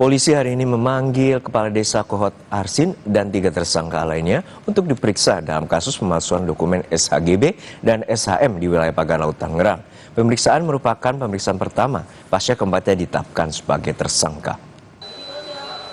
Polisi hari ini memanggil Kepala Desa Kohot Arsin dan 3 tersangka lainnya untuk diperiksa dalam kasus pemalsuan dokumen SHGB dan SHM di wilayah Pagar Laut Tangerang. Pemeriksaan merupakan pemeriksaan pertama pasca keempatnya ditetapkan sebagai tersangka.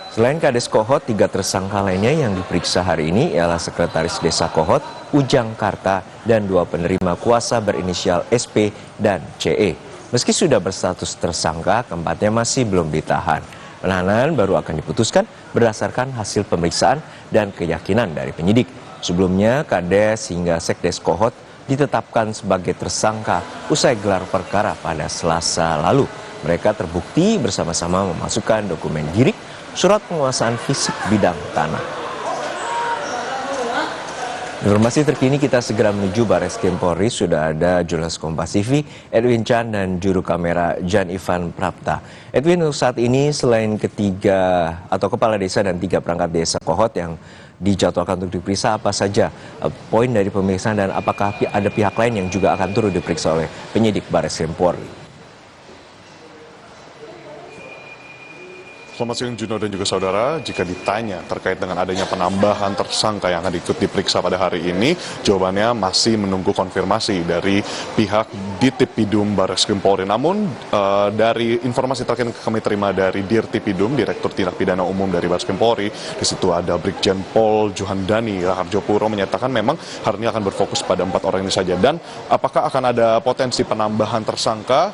Selain Kades Kohot, 3 tersangka lainnya yang diperiksa hari ini ialah Sekretaris Desa Kohot, Ujang Karta, dan 2 penerima kuasa berinisial SP dan CE. Meski sudah berstatus tersangka, keempatnya masih belum ditahan. Penahanan baru akan diputuskan berdasarkan hasil pemeriksaan dan keyakinan dari penyidik. Sebelumnya, Kades hingga Sekdes Kohot ditetapkan sebagai tersangka usai gelar perkara pada Selasa lalu. Mereka terbukti bersama-sama memasukkan dokumen girik surat penguasaan fisik bidang tanah. Informasi terkini kita segera menuju Barreskrim Polri. Sudah ada jurnalis Kompas TV Edwin Chan dan juru kamera Jan Ivan Prapta. Edwin, untuk saat ini selain kepala desa dan 3 perangkat desa Kohot yang dijadwalkan untuk diperiksa, apa saja poin dari pemeriksaan dan apakah ada pihak lain yang juga akan turut diperiksa oleh penyidik Barreskrim Polri? Selamat siang Juno dan juga saudara. Jika ditanya terkait dengan adanya penambahan tersangka yang akan ikut diperiksa pada hari ini, jawabannya masih menunggu konfirmasi dari pihak Ditipidum Barreskrim Polri. Namun dari informasi terakhir yang kami terima dari Dirtipidum, Direktur Tindak Pidana Umum dari Barreskrim Polri, di situ ada Brigjen Pol Johandani Raharjopuro menyatakan memang hari ini akan berfokus pada 4 orang ini saja. Dan apakah akan ada potensi penambahan tersangka?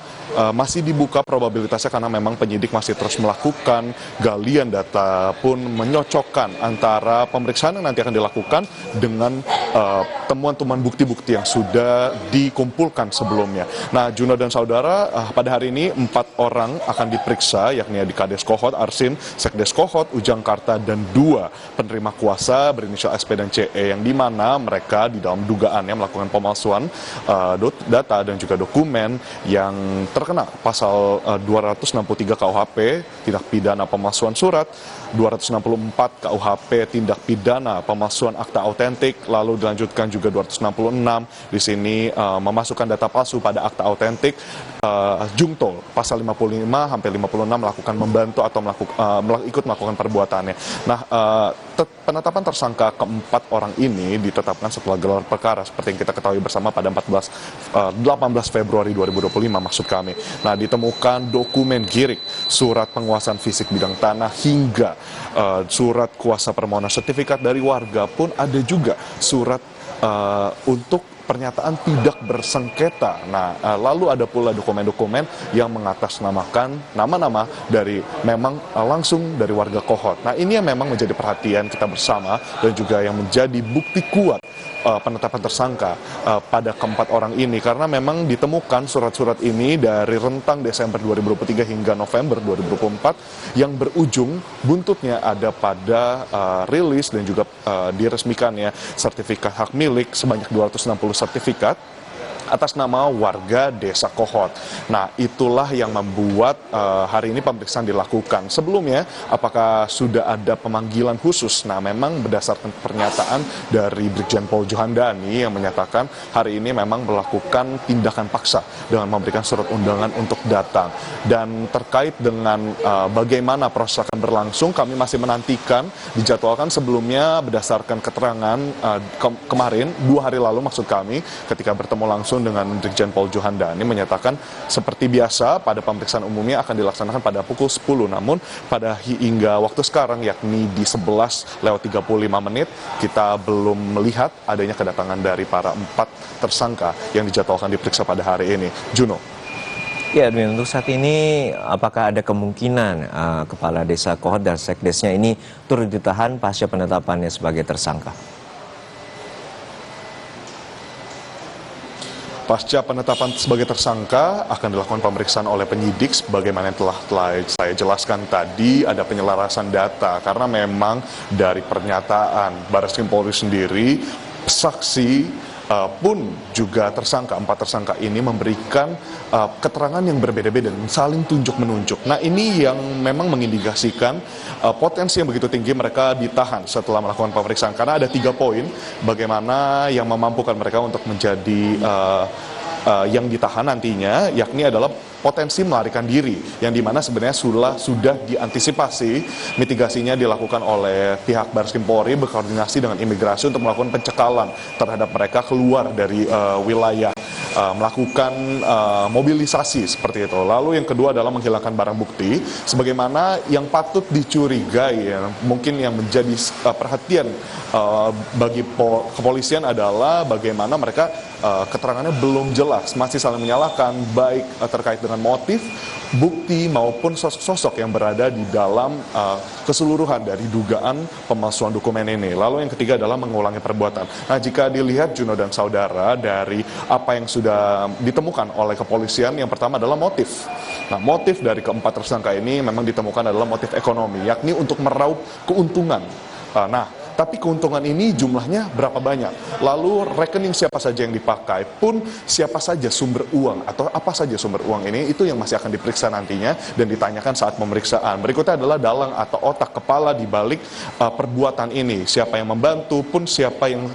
Masih dibuka probabilitasnya karena memang penyidik masih terus melakukan galian data pun menyocokkan antara pemeriksaan yang nanti akan dilakukan dengan temuan-temuan bukti-bukti yang sudah dikumpulkan sebelumnya. Nah, Juno dan saudara, pada hari ini 4 orang akan diperiksa, yakni di Kades Kohot Arsin, Sekdes Kohot, Ujang Karta, dan 2 penerima kuasa berinisial SP dan CE, yang dimana mereka di dalam dugaannya melakukan pemalsuan data dan juga dokumen yang terkena pasal 263 KUHP tindak pidana pemalsuan surat, 264 KUHP tindak pidana pemalsuan akta autentik, lalu dilanjutkan juga 266 di sini memasukkan data palsu pada akta autentik, jungto pasal 55 sampai 56 melakukan membantu atau ikut melakukan perbuatannya. Nah, penetapan tersangka keempat orang ini ditetapkan setelah gelar perkara seperti yang kita ketahui bersama pada 18 Februari 2025 maksud kami. Nah, ditemukan dokumen girik, surat penguasaan fisik bidang tanah, hingga surat kuasa permohonan sertifikat dari warga, pun ada juga surat untuk pernyataan tidak bersengketa. Nah, lalu ada pula dokumen-dokumen yang mengatasnamakan nama-nama dari memang langsung dari warga Kohot. Nah, ini yang memang menjadi perhatian kita bersama dan juga yang menjadi bukti kuat penetapan tersangka pada keempat orang ini, karena memang ditemukan surat-surat ini dari rentang Desember 2023 hingga November 2024 yang berujung buntutnya ada pada rilis dan juga diresmikannya sertifikat hak milik sebanyak 260 sertifikat atas nama warga Desa Kohot. Nah, itulah yang membuat hari ini pemeriksaan dilakukan. Sebelumnya, apakah sudah ada pemanggilan khusus? Nah, memang berdasarkan pernyataan dari Brigjen Pol Johandani yang menyatakan hari ini memang melakukan tindakan paksa dengan memberikan surat undangan untuk datang. Dan terkait dengan bagaimana proses akan berlangsung, kami masih menantikan, dijadwalkan sebelumnya berdasarkan keterangan kemarin, 2 hari lalu maksud kami, ketika bertemu langsung dengan Brigjen Pol Johandani menyatakan seperti biasa pada pemeriksaan umumnya akan dilaksanakan pada pukul 10. Namun pada hingga waktu sekarang, yakni di 11:35 kita belum melihat adanya kedatangan dari para 4 tersangka yang dijadwalkan diperiksa pada hari ini. Juno. Ya, Edwin, untuk saat ini apakah ada kemungkinan Kepala Desa Kohot dan Sekdesnya ini turut ditahan pasca penetapannya sebagai tersangka? Pasca penetapan sebagai tersangka akan dilakukan pemeriksaan oleh penyidik sebagaimana yang telah saya jelaskan tadi, ada penyelarasan data karena memang dari pernyataan Barreskrim Polri sendiri, saksi pun juga 4 tersangka ini memberikan keterangan yang berbeda-beda dan saling tunjuk-menunjuk. Nah, ini yang memang mengindikasikan potensi yang begitu tinggi mereka ditahan setelah melakukan pemeriksaan, karena ada 3 poin bagaimana yang memampukan mereka untuk menjadi yang ditahan nantinya, yakni adalah potensi melarikan diri, yang dimana sebenarnya sudah diantisipasi, mitigasinya dilakukan oleh pihak Baris Krim Polri berkoordinasi dengan imigrasi untuk melakukan pencekalan terhadap mereka keluar dari wilayah, melakukan mobilisasi seperti itu. Lalu yang kedua adalah menghilangkan barang bukti, sebagaimana yang patut dicurigai, ya, mungkin yang menjadi perhatian bagi kepolisian adalah bagaimana mereka keterangannya belum jelas, masih saling menyalahkan, baik terkait dengan motif, bukti maupun sosok-sosok yang berada di dalam keseluruhan dari dugaan pemalsuan dokumen ini. Lalu yang ketiga adalah mengulangi perbuatan. Nah, jika dilihat Juno dan saudara dari apa yang sudah ditemukan oleh kepolisian, yang pertama adalah motif. Nah, motif dari keempat tersangka ini memang ditemukan adalah motif ekonomi, yakni untuk meraup keuntungan. Tapi keuntungan ini jumlahnya berapa banyak? Lalu rekening siapa saja yang dipakai, pun siapa saja sumber uang atau apa saja sumber uang ini, itu yang masih akan diperiksa nantinya dan ditanyakan saat pemeriksaan. Berikutnya adalah dalang atau otak kepala di balik perbuatan ini. Siapa yang membantu, pun siapa yang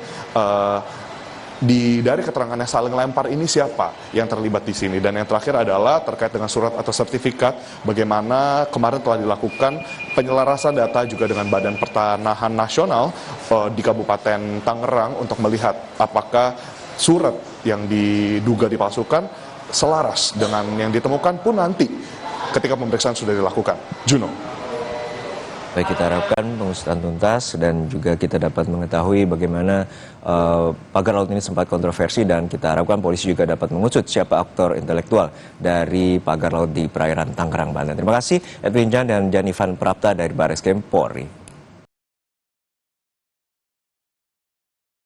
dari keterangannya saling lempar ini siapa yang terlibat di sini. Dan yang terakhir adalah terkait dengan surat atau sertifikat, bagaimana kemarin telah dilakukan penyelarasan data juga dengan Badan Pertanahan Nasional di Kabupaten Tangerang untuk melihat apakah surat yang diduga dipalsukan selaras dengan yang ditemukan pun nanti ketika pemeriksaan sudah dilakukan. Juno. Baik, kita harapkan pengusutan tuntas dan juga kita dapat mengetahui bagaimana pagar laut ini sempat kontroversi, dan kita harapkan polisi juga dapat mengusut siapa aktor intelektual dari pagar laut di perairan Tangerang, Banten. Terima kasih Edwin Jan dan Janivan Prapta dari Baris Krim Polri.